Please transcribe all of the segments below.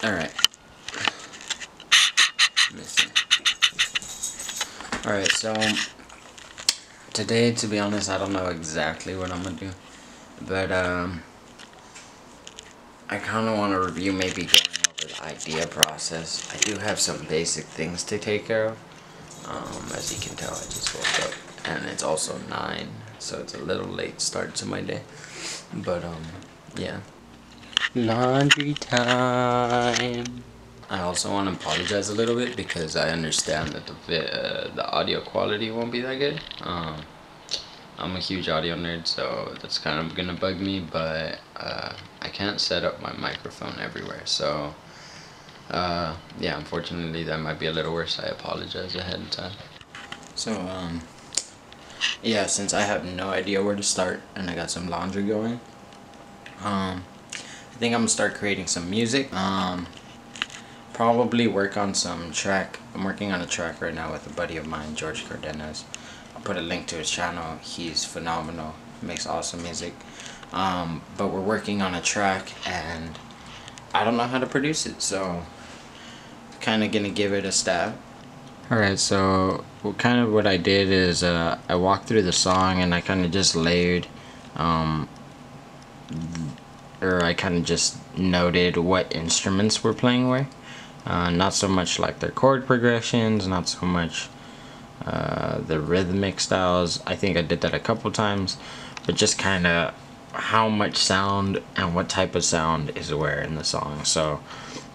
Alright. Let me see. Alright, so today, to be honest, I don't know exactly what I'm gonna do. But I kinda wanna review maybe going over the idea process. I do have some basic things to take care of. As you can tell, I just woke up and it's also 9, so it's a little late start to my day. But yeah. Laundry time. I also want to apologize a little bit because I understand that the audio quality won't be that good. I'm a huge audio nerd, so that's kind of gonna bug me, but I can't set up my microphone everywhere, so yeah, unfortunately that might be a little worse. I apologize ahead of time. So yeah, since I have no idea where to start and I got some laundry going, I think I'm gonna start creating some music. Probably work on some track. I'm working on a track right now with a buddy of mine, George Cardenas. I'll put a link to his channel. He's phenomenal, makes awesome music. But we're working on a track and I don't know how to produce it, so kind of gonna give it a stab. Alright, so what I did is I walked through the song and I kind of just layered, or I kind of just noted what instruments we're playing where. Not so much like their chord progressions, not so much the rhythmic styles. I think I did that a couple times, but just kind of how much sound and what type of sound is where in the song. So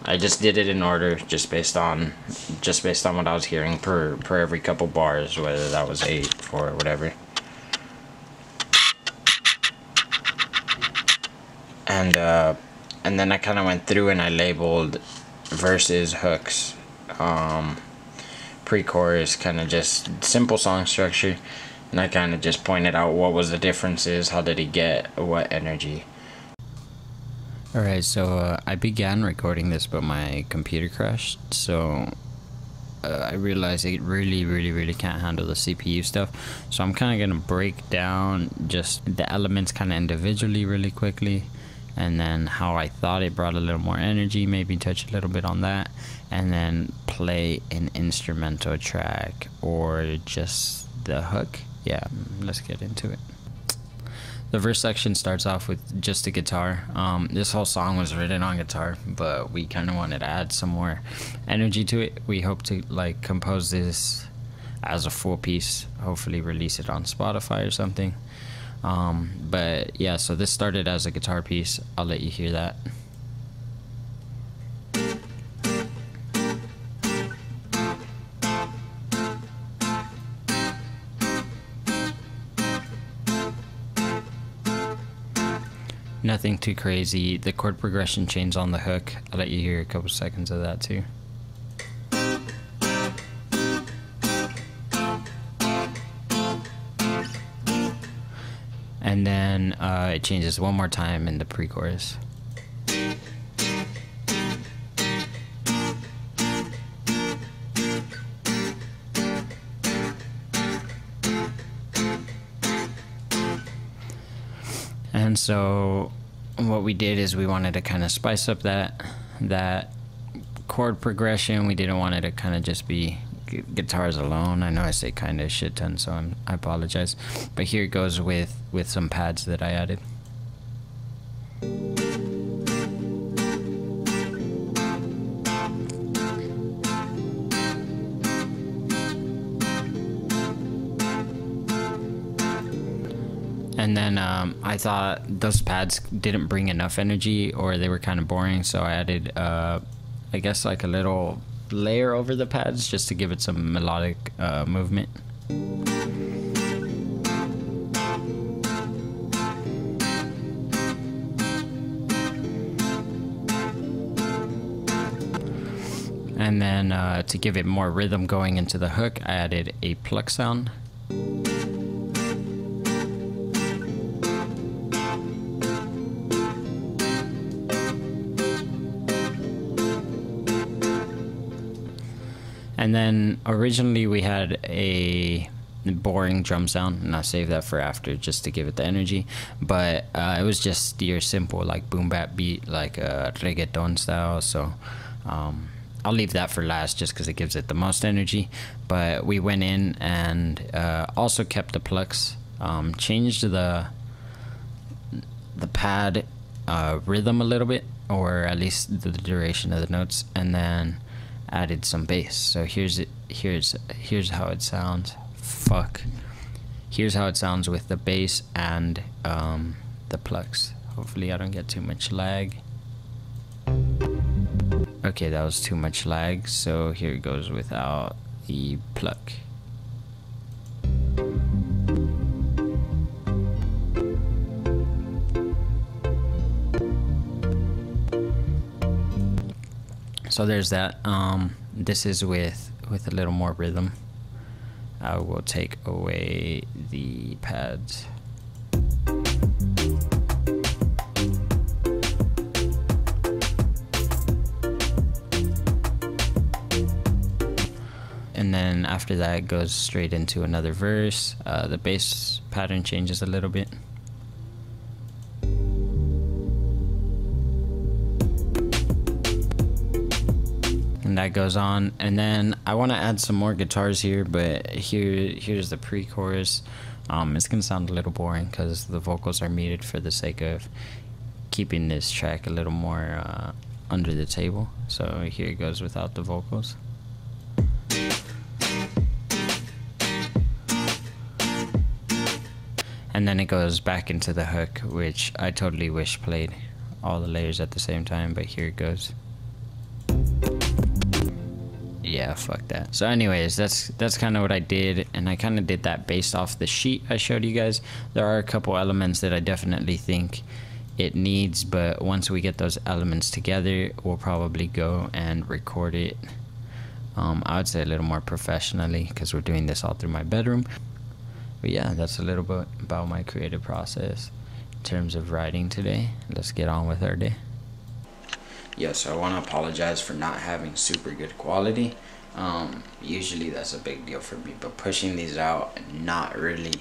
I just did it in order, just based on what I was hearing per every couple bars, whether that was 8, 4, whatever. And then I kind of went through and I labeled verses, hooks, pre-chorus, kind of just simple song structure, and I kind of just pointed out what was the differences, how did he get what energy. Alright, so I began recording this but my computer crashed, so I realized it really can't handle the CPU stuff, so I'm kind of gonna break down just the elements kind of individually really quickly, and then how I thought it brought a little more energy, maybe touch a little bit on that, and then play an instrumental track or just the hook. Yeah, let's get into it. The verse section starts off with just a guitar. This whole song was written on guitar, but we kind of wanted to add some more energy to it. We hope to like compose this as a full piece, hopefully release it on Spotify or something. But yeah, so this started as a guitar piece. I'll let you hear that. Nothing too crazy. The chord progression change on the hook, I'll let you hear a couple seconds of that too. And then it changes one more time in the pre-chorus. And so what we did is we wanted to kind of spice up that chord progression. We didn't want it to kind of just be guitars alone. I know I say kind of shit ton, so I apologize. But here it goes with some pads that I added. And then I thought those pads didn't bring enough energy, or they were kind of boring, so I added I guess like a little layer over the pads just to give it some melodic movement. And then to give it more rhythm going into the hook, I added a pluck sound. And then originally we had a boring drum sound, and I'll save that for after just to give it the energy. But it was just your simple like boom bap beat, like reggaeton style. So I'll leave that for last just because it gives it the most energy. But we went in and also kept the plucks, changed the pad rhythm a little bit, or at least the duration of the notes, and then added some bass. So here's how it sounds. Here's how it sounds with the bass and the plucks. Hopefully I don't get too much lag. Okay, that was too much lag, so here it goes without the pluck. So there's that. This is with a little more rhythm. I will take away the pads. And then after that it goes straight into another verse. The bass pattern changes a little bit. And that goes on, and then I want to add some more guitars here, but here's the pre-chorus. It's gonna sound a little boring because the vocals are muted for the sake of keeping this track a little more under the table. So here it goes without the vocals. And then it goes back into the hook, which I totally wish played all the layers at the same time, but here it goes. Yeah, fuck that. So anyways, that's kind of what I did, and I kind of did that based off the sheet I showed you guys. There are a couple elements that I definitely think it needs, but once we get those elements together, we'll probably go and record it, I would say a little more professionally, because we're doing this all through my bedroom. But yeah, that's a little bit about my creative process in terms of writing today. Let's get on with our day. Yeah, so I want to apologize for not having super good quality. Usually that's a big deal for me, but pushing these out and not really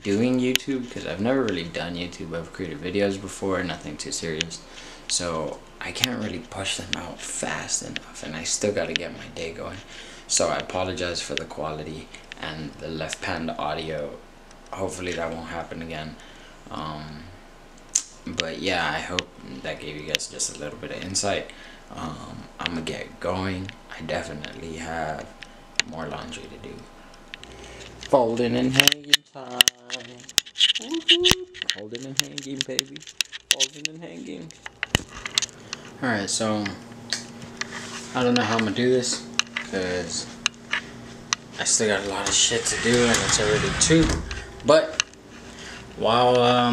doing YouTube, because I've never really done YouTube. I've created videos before, nothing too serious, so I can't really push them out fast enough, and I still got to get my day going. So I apologize for the quality and the left pan audio. Hopefully that won't happen again. But yeah, I hope that gave you guys just a little bit of insight. I'm gonna get going. I definitely have more laundry to do. Folding and hanging time. Folding and hanging, baby. Folding and hanging. Alright, so I don't know how I'm gonna do this, because I still got a lot of shit to do, and it's already 2. But while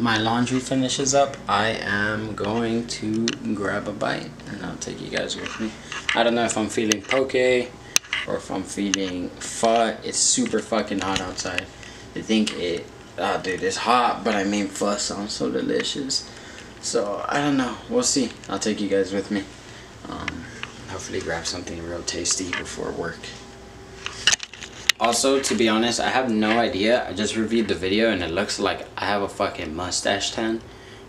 my laundry finishes up, I am going to grab a bite, and I'll take you guys with me. I don't know if I'm feeling poke or if I'm feeling pho. It's super fucking hot outside. I think oh dude, it's hot, but I mean pho sounds so delicious. So I don't know, we'll see. I'll take you guys with me. Hopefully grab something real tasty before work. Also, to be honest, I have no idea. I just reviewed the video and it looks like I have a fucking mustache tan.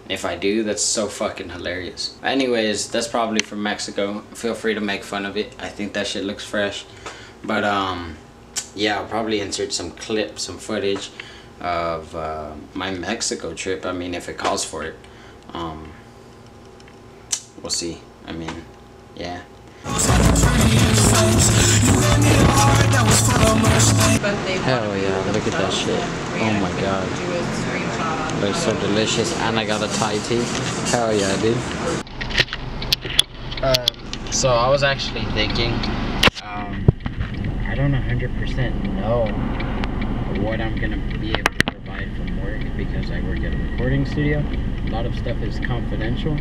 If I do, that's so fucking hilarious. Anyways, that's probably from Mexico. Feel free to make fun of it. I think that shit looks fresh. But yeah, I'll probably insert some clips, some footage of my Mexico trip. I mean, if it calls for it. We'll see. I mean, yeah. Hell yeah, look at that shit. Oh my god. Looks so delicious, and I got a Thai tea. Hell yeah, dude. So I was actually thinking, I don't 100% know what I'm gonna be able to provide from work, because I work at a recording studio. A lot of stuff is confidential.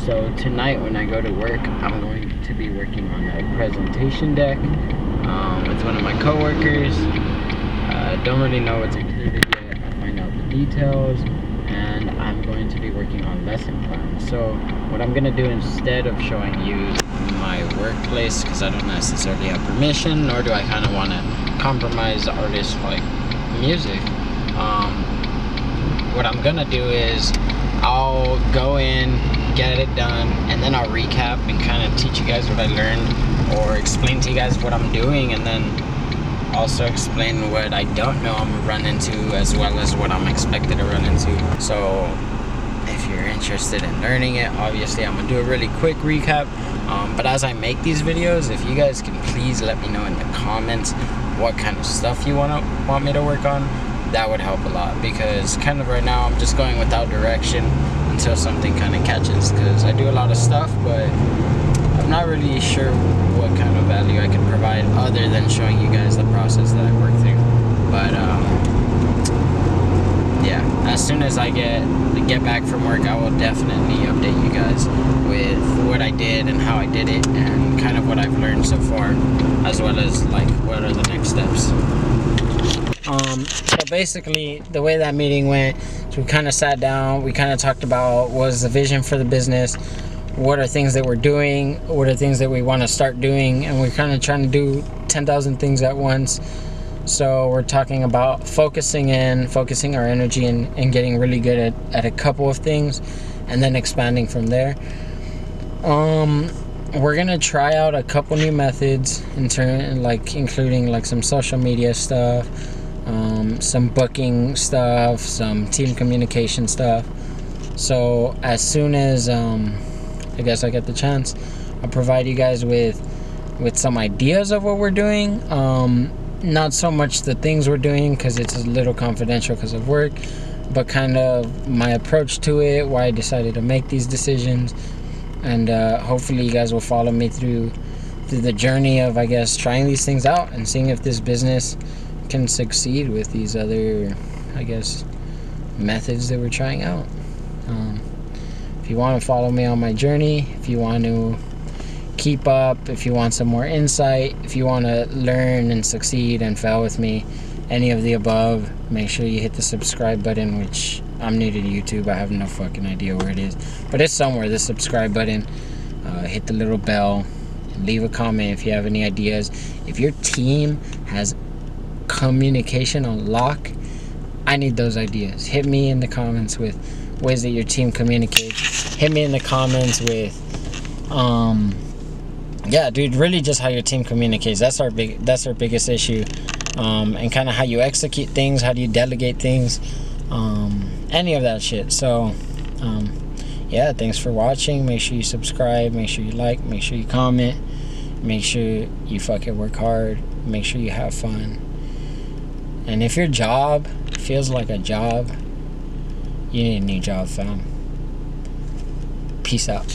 So tonight when I go to work, I'm going to be working on a presentation deck with one of my coworkers. Don't really know what's included yet. I'll find out the details, and I'm going to be working on lesson plans. So what I'm gonna do, instead of showing you my workplace, because I don't necessarily have permission, nor do I kind of want to compromise the artist's like music. What I'm gonna do is I'll go in, get it done, and then I'll recap and kind of teach you guys what I learned, or explain to you guys what I'm doing, and then also explain what I don't know I'm gonna run into, as well as what I'm expected to run into. So if you're interested in learning it, obviously I'm gonna do a really quick recap, but as I make these videos, if you guys can please let me know in the comments what kind of stuff you want me to work on, that would help a lot, because kind of right now I'm just going without direction until something kind of catches, because I do a lot of stuff, but I'm not really sure what kind of value I can provide other than showing you guys the process that I work through. But yeah, as soon as I get back from work, I will definitely update you guys with what I did and how I did it, and kind of what I've learned so far, as well as like what are the next steps. So basically the way that meeting went, so we kind of sat down, we kind of talked about what was the vision for the business, what are things that we're doing, what are things that we want to start doing, and we're kind of trying to do 10,000 things at once. So we're talking about focusing our energy and getting really good at a couple of things, and then expanding from there. We're gonna try out a couple new methods including like some social media stuff, some booking stuff, some team communication stuff. So as soon as I guess I get the chance, I'll provide you guys with some ideas of what we're doing. Not so much the things we're doing, because it's a little confidential because of work, but kind of my approach to it, why I decided to make these decisions, and hopefully you guys will follow me through the journey of, I guess, trying these things out and seeing if this business can succeed with these other, I guess, methods that we're trying out. If you want to follow me on my journey, if you want to keep up, if you want some more insight, if you want to learn and succeed and fail with me, any of the above, make sure you hit the subscribe button, which I'm new to YouTube, I have no fucking idea where it is, but it's somewhere, the subscribe button. Hit the little bell, leave a comment if you have any ideas. If your team has communication on lock, I need those ideas. Hit me in the comments with ways that your team communicates. Hit me in the comments with yeah, dude, really just how your team communicates. That's our biggest issue. And kind of how you execute things, how do you delegate things, any of that shit. So yeah, thanks for watching. Make sure you subscribe, make sure you like, make sure you comment, make sure you fucking work hard, make sure you have fun. And if your job feels like a job, you need a new job, fam. Peace out.